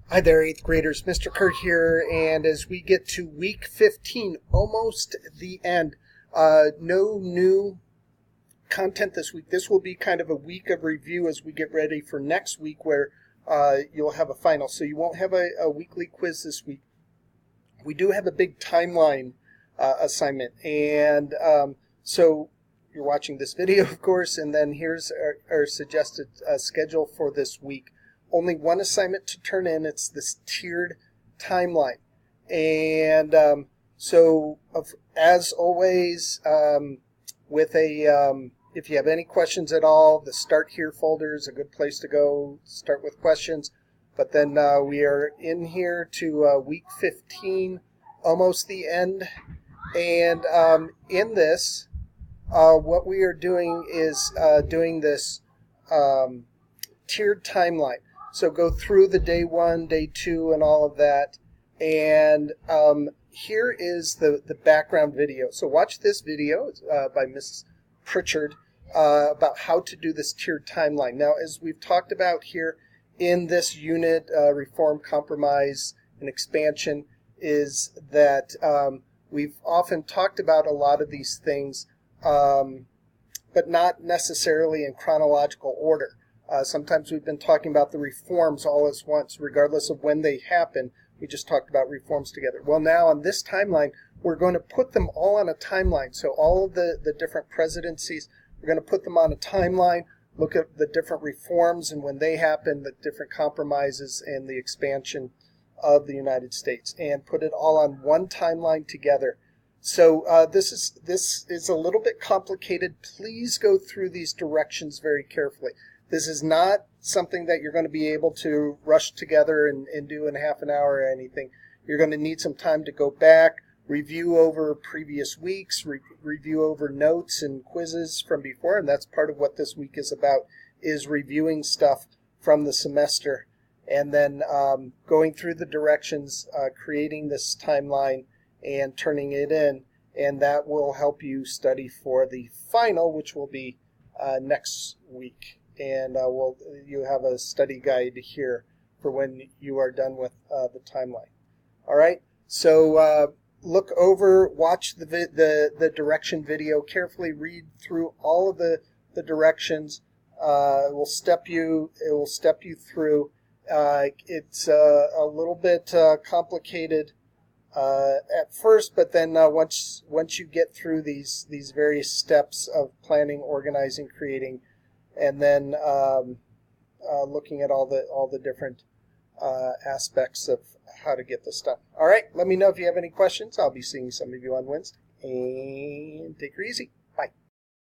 Hi there, 8th graders. Mr. Kurt here, and as we get to week 15, almost the end, no new content this week. This will be kind of a week of review as we get ready for next week where you'll have a final. So you won't have a weekly quiz this week. We do have a big timeline assignment, and so you're watching this video, of course, and then here's our suggested schedule for this week. Only one assignment to turn in. It's this tiered timeline. And as always, if you have any questions at all, the Start Here folder is a good place to go. Start with questions. But then we are in here to week 15, almost the end. And in this, what we are doing is doing this tiered timeline. So go through the day 1, day 2, and all of that. And here is the background video. So watch this video by Miss Pritchard about how to do this tiered timeline. Now, as we've talked about here in this unit, reform, compromise, and expansion, is that we've often talked about a lot of these things, but not necessarily in chronological order. Sometimes we've been talking about the reforms all at once, regardless of when they happen. We just talked about reforms together. Well, now on this timeline, we're going to put them all on a timeline. So all of the different presidencies, we're going to put them on a timeline, look at the different reforms and when they happen, the different compromises and the expansion of the United States, and put it all on one timeline together. So this is a little bit complicated. Please go through these directions very carefully. This is not something that you're going to be able to rush together and do in half an hour or anything. You're going to need some time to go back, review over previous weeks, review over notes and quizzes from before, and that's part of what this week is about, is reviewing stuff from the semester, and then going through the directions, creating this timeline, and turning it in, and that will help you study for the final, which will be next week. And you have a study guide here for when you are done with the timeline. All right, so look over, watch the direction video carefully, read through all of the directions. It will step you through. It's a little bit complicated at first, but then once you get through these various steps of planning, organizing, creating, and then looking at all the different aspects of how to get this done. All right, let me know if you have any questions. I'll be seeing some of you on Wednesday, and take her easy.